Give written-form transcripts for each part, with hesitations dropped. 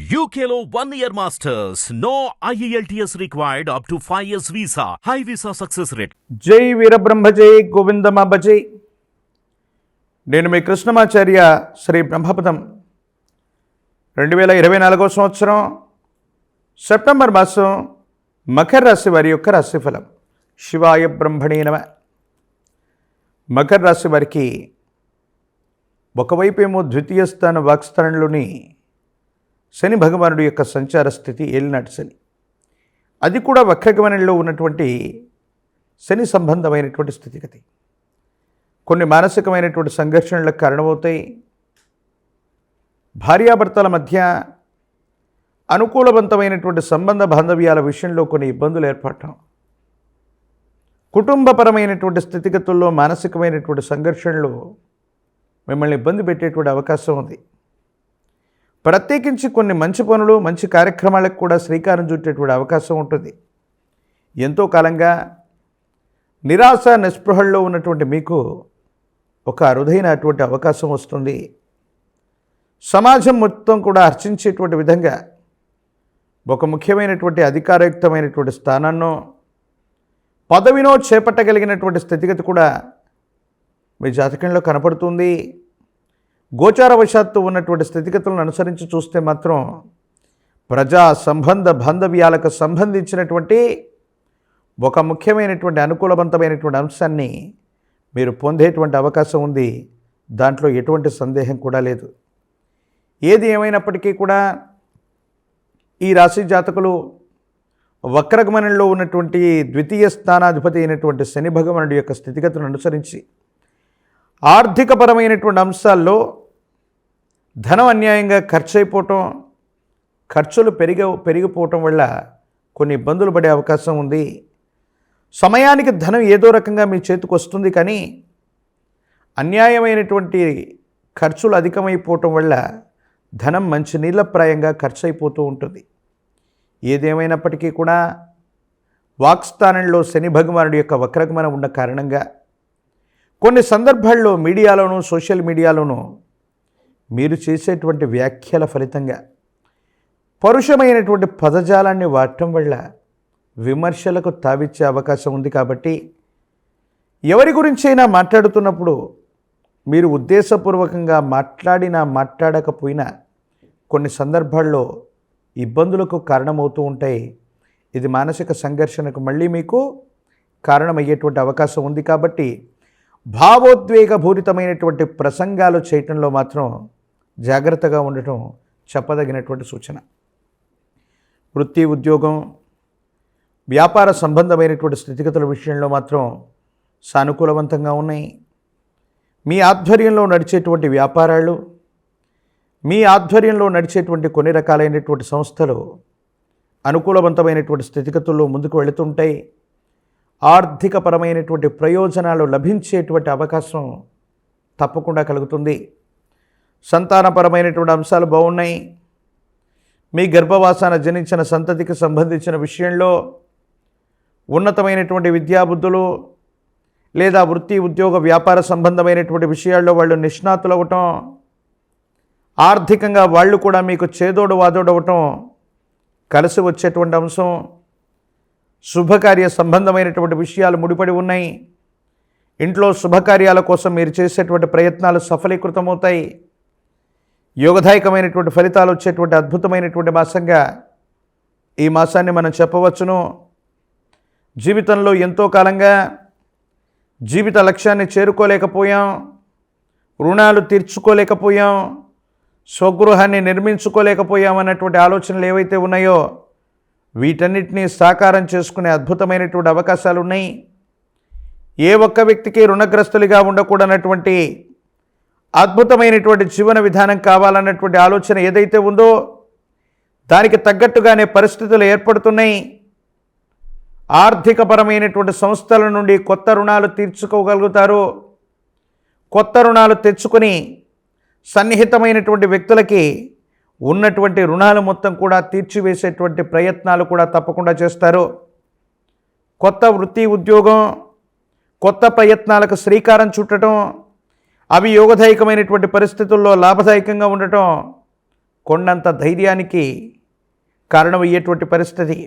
UKLO 1 year masters. No IELTS required up to 5 years visa. High visa success rate. జై వీరబ్రహ్మ జై గోవిందమాంబ జై. నేను మీ కృష్ణమాచార్య శ్రీ బ్రహ్మపదం. 2024 సంవత్సరం సెప్టెంబర్ మాసం మకర రాశి వారి యొక్క రాశిఫలం. శివాయ బ్రహ్మణే నమః. మకర రాశి వారికి ఒకవైపు ఏమో ద్వితీయ స్థాన వాక్స్థానంలోని శని భగవానుడి యొక్క సంచార స్థితి ఏలినాటి శని, అది కూడా వక్రగమనంలో ఉన్నటువంటి శని సంబంధమైనటువంటి స్థితిగతి కొన్ని మానసికమైనటువంటి సంఘర్షణలకు కారణమవుతాయి. భార్యాభర్తల మధ్య అనుకూలవంతమైనటువంటి సంబంధ బాంధవ్యాల విషయంలో కొన్ని ఇబ్బందులు ఏర్పడటం, కుటుంబపరమైనటువంటి స్థితిగతుల్లో మానసికమైనటువంటి సంఘర్షణలు మిమ్మల్ని ఇబ్బంది పెట్టేటువంటి అవకాశం ఉంది. ప్రత్యేకించి కొన్ని మంచి పనులు మంచి కార్యక్రమాలకు కూడా శ్రీకారం చుట్టేటువంటి అవకాశం ఉంటుంది. ఎంతో కాలంగా నిరాశ నిస్పృహల్లో ఉన్నటువంటి మీకు ఒక అరుదైనటువంటి అవకాశం వస్తుంది. సమాజం మొత్తం కూడా హర్షించేటువంటి విధంగా ఒక ముఖ్యమైనటువంటి అధికారయుక్తమైనటువంటి స్థానాన్నో పదవినో చేపట్టగలిగినటువంటి స్థితిగతి కూడా మీ జాతకంలో కనపడుతుంది. గోచారవశాత్తు ఉన్నటువంటి స్థితిగతులను అనుసరించి చూస్తే మాత్రం ప్రజా సంబంధ బాంధవ్యాలకు సంబంధించినటువంటి ఒక ముఖ్యమైనటువంటి అనుకూలవంతమైనటువంటి అంశాన్ని మీరు పొందేటువంటి అవకాశం ఉంది. దాంట్లో ఎటువంటి సందేహం కూడా లేదు. ఏది ఏమైనప్పటికీ కూడా ఈ రాశి జాతకులు వక్రగమనంలో ఉన్నటువంటి ద్వితీయ స్థానాధిపతి అయినటువంటి శని భగవానుడి యొక్క స్థితిగతులను అనుసరించి ఆర్థికపరమైనటువంటి అంశాల్లో ధనం అన్యాయంగా ఖర్చు అయిపోవటం, ఖర్చులు పెరిగిపోవటం వల్ల కొన్ని ఇబ్బందులు పడే అవకాశం ఉంది. సమయానికి ధనం ఏదో రకంగా మీ చేతికి వస్తుంది, కానీ అన్యాయమైనటువంటి ఖర్చులు అధికమైపోవటం వల్ల ధనం మంచి నీళ్ళప్రాయంగా ఖర్చు అయిపోతూ ఉంటుంది. ఏదేమైనప్పటికీ కూడా వాక్స్థానంలో శని భగవానుడి యొక్క వక్రగమనం ఉన్న కారణంగా కొన్ని సందర్భాల్లో మీడియాలోనూ సోషల్ మీడియాలోనూ మీరు చేసేటువంటి వ్యాఖ్యల ఫలితంగా పరుషమైనటువంటి పదజాలాన్ని వాడటం వల్ల విమర్శలకు తావిచ్చే అవకాశం ఉంది. కాబట్టి ఎవరి గురించైనా మాట్లాడుతున్నప్పుడు మీరు ఉద్దేశపూర్వకంగా మాట్లాడినా మాట్లాడకపోయినా కొన్ని సందర్భాల్లో ఇబ్బందులకు కారణమవుతూ ఉంటాయి. ఇది మానసిక సంఘర్షణకు మళ్ళీ మీకు కారణమయ్యేటువంటి అవకాశం ఉంది. కాబట్టి భావోద్వేగపూరితమైనటువంటి ప్రసంగాలు చేయటంలో మాత్రం జాగ్రత్తగా ఉండటం చెప్పదగినటువంటి సూచన. వృత్తి, ఉద్యోగం, వ్యాపార సంబంధమైనటువంటి స్థితిగతుల విషయంలో మాత్రం సానుకూలవంతంగా ఉన్నాయి. మీ ఆధ్వర్యంలో నడిచేటువంటి వ్యాపారాలు, మీ ఆధ్వర్యంలో నడిచేటువంటి కొన్ని రకాలైనటువంటి సంస్థలు అనుకూలవంతమైనటువంటి స్థితిగతుల్లో ముందుకు వెళుతుంటాయి. ఆర్థికపరమైనటువంటి ప్రయోజనాలు లభించేటువంటి అవకాశం తప్పకుండా కలుగుతుంది. సంతానపరమైనటువంటి అంశాలు బాగున్నాయి. మీ గర్భవాసాన జనించిన సంతతికి సంబంధించిన విషయంలో ఉన్నతమైనటువంటి విద్యాబుద్ధులు లేదా వృత్తి, ఉద్యోగ, వ్యాపార సంబంధమైనటువంటి విషయాల్లో వాళ్ళు నిష్ణాతులు అవ్వటం, ఆర్థికంగా వాళ్ళు కూడా మీకు చేదోడు వాదోడు అవ్వటం కలిసి వచ్చేటువంటి అంశం. శుభకార్య సంబంధమైనటువంటి విషయాలు ముడిపడి ఉన్నాయి. ఇంట్లో శుభకార్యాల కోసం మీరు చేసేటువంటి ప్రయత్నాలు సఫలీకృతమవుతాయి. యోగదాయకమైనటువంటి ఫలితాలు వచ్చేటువంటి అద్భుతమైనటువంటి మాసంగా ఈ మాసాన్ని మనం చెప్పవచ్చును. జీవితంలో ఎంతో కాలంగా జీవిత లక్ష్యాన్ని చేరుకోలేకపోయాం, రుణాలు తీర్చుకోలేకపోయాం, స్వగృహాన్ని నిర్మించుకోలేకపోయాం అన్నటువంటి ఆలోచనలు ఏవైతే ఉన్నాయో వీటన్నిటినీ సాకారం చేసుకునే అద్భుతమైనటువంటి అవకాశాలు ఉన్నాయి. ఏ ఒక్క వ్యక్తికి రుణగ్రస్తులుగా ఉండకూడనటువంటి అద్భుతమైనటువంటి జీవన విధానం కావాలన్నటువంటి ఆలోచన ఏదైతే ఉందో దానికి తగ్గట్టుగానే పరిస్థితులు ఏర్పడుతున్నాయి. ఆర్థికపరమైనటువంటి సంస్థల నుండి కొత్త రుణాలు తీర్చుకోగలుగుతారు. కొత్త రుణాలు తెచ్చుకొని సన్నిహితమైనటువంటి వ్యక్తులకి ఉన్నటువంటి రుణాలు మొత్తం కూడా తీర్చివేసేటువంటి ప్రయత్నాలు కూడా తప్పకుండా చేస్తారు. కొత్త వృత్తి, ఉద్యోగం, కొత్త ప్రయత్నాలకు శ్రీకారం చుట్టడం, అవి యోగదాయకమైనటువంటి పరిస్థితుల్లో లాభదాయకంగా ఉండటం కొండంత ధైర్యానికి కారణమయ్యేటువంటి పరిస్థితి.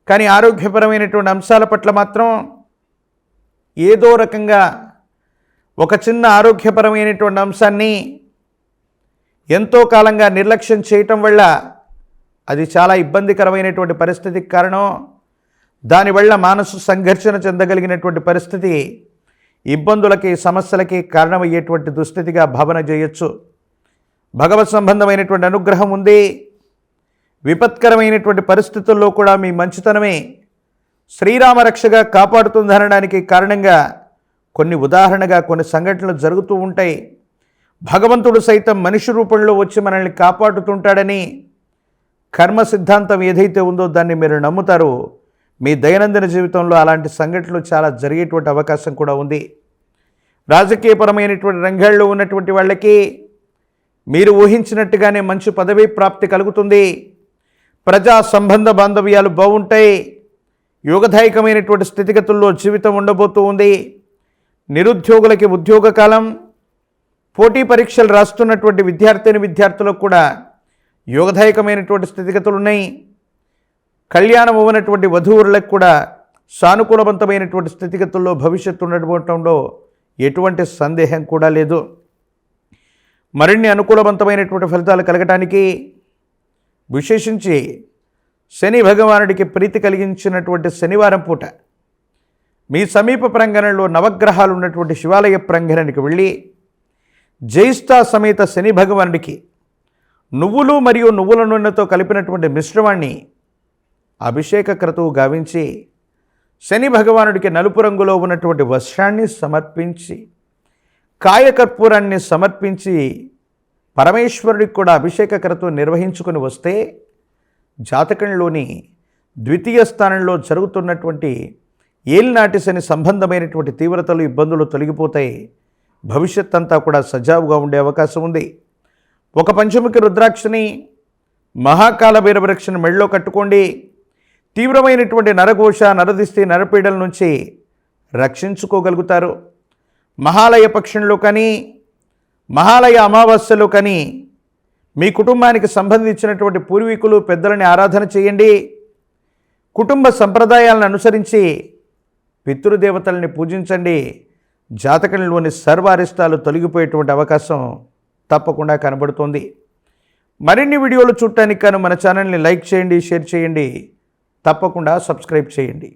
కానీ ఆరోగ్యపరమైనటువంటి అంశాల పట్ల మాత్రం ఏదో రకంగా ఒక చిన్న ఆరోగ్యపరమైనటువంటి అంశాన్ని ఎంతో కాలంగా నిర్లక్ష్యం చేయటం వల్ల అది చాలా ఇబ్బందికరమైనటువంటి పరిస్థితికి కారణం. దానివల్ల మనసు సంఘర్షణ చెందగలిగినటువంటి పరిస్థితి ఇబ్బందులకి సమస్యలకి కారణమయ్యేటువంటి దుస్థితిగా భావన చేయొచ్చు. భగవత్ సంబంధమైనటువంటి అనుగ్రహం ఉంది. విపత్కరమైనటువంటి పరిస్థితుల్లో కూడా మీ మంచితనమే శ్రీరామరక్షగా కాపాడుతుందనడానికి కారణంగా కొన్ని సంఘటనలు జరుగుతూ ఉంటాయి. భగవంతుడు సైతం మనిషి రూపంలో వచ్చి మనల్ని కాపాడుతుంటాడని కర్మ సిద్ధాంతం ఏదైతే ఉందో దాన్ని మీరు నమ్ముతారో మీ దైనందిన జీవితంలో అలాంటి సంఘటనలు చాలా జరిగేటువంటి అవకాశం కూడా ఉంది. రాజకీయపరమైనటువంటి రంగాల్లో ఉన్నటువంటి వాళ్ళకి మీరు ఊహించినట్టుగానే మంచి పదవీ ప్రాప్తి కలుగుతుంది. ప్రజా సంబంధ బాంధవ్యాలు బాగుంటాయి. యోగదాయకమైనటువంటి స్థితిగతుల్లో జీవితం ఉండబోతూ ఉంది. నిరుద్యోగులకి ఉద్యోగ కాలం, పోటీ పరీక్షలు రాస్తున్నటువంటి విద్యార్థులకు కూడా యోగదాయకమైనటువంటి స్థితిగతులు ఉన్నాయి. కళ్యాణం అవ్వనటువంటి వధూవరులకు కూడా సానుకూలవంతమైనటువంటి స్థితిగతుల్లో భవిష్యత్తు ఉండటంలో ఎటువంటి సందేహం కూడా లేదు. మరిన్ని అనుకూలవంతమైనటువంటి ఫలితాలు కలగటానికి విశేషించి శని భగవానుడికి ప్రీతి కలిగించినటువంటి శనివారం పూట మీ సమీప ప్రాంగణంలో నవగ్రహాలు ఉన్నటువంటి శివాలయ ప్రాంగణానికి వెళ్ళి జైష్ఠా సమేత శని భగవానుడికి నువ్వులు మరియు నువ్వుల నూనెతో కలిపినటువంటి మిశ్రమాన్ని అభిషేక క్రతువు గావించి శని భగవానుడికి నలుపు రంగులో ఉన్నటువంటి వస్త్రాన్ని సమర్పించి కాయకర్పూరాన్ని సమర్పించి పరమేశ్వరుడికి కూడా అభిషేక క్రతువు నిర్వహించుకొని వస్తే జాతకంలోని ద్వితీయ స్థానంలో జరుగుతున్నటువంటి ఏలినాటి శని సంబంధమైనటువంటి తీవ్రతలు ఇబ్బందులు తొలగిపోతాయి. భవిష్యత్ అంతా కూడా సజావుగా ఉండే అవకాశం ఉంది. ఒక పంచముఖి రుద్రాక్షని మహాకాల భైరవరక్షను మెడలో కట్టుకోండి. తీవ్రమైనటువంటి నరఘోష, నరదిష్టి, నరపీడల నుంచి రక్షించుకోగలుగుతారు. మహాలయ పక్షంలో కానీ మహాలయ అమావాస్యలో కానీ మీ కుటుంబానికి సంబంధించినటువంటి పూర్వీకులు పెద్దలని ఆరాధన చేయండి. కుటుంబ సంప్రదాయాలను అనుసరించి పితృదేవతల్ని పూజించండి. జాతకంలోని సర్వ అరిష్టాలు తొలగిపోయేటువంటి అవకాశం తప్పకుండా కనబడుతుంది. మరిన్ని వీడియోలు చూడటానికి గాను మన ఛానల్ని లైక్ చేయండి, షేర్ చేయండి, తప్పకుండా సబ్స్క్రైబ్ చేయండి.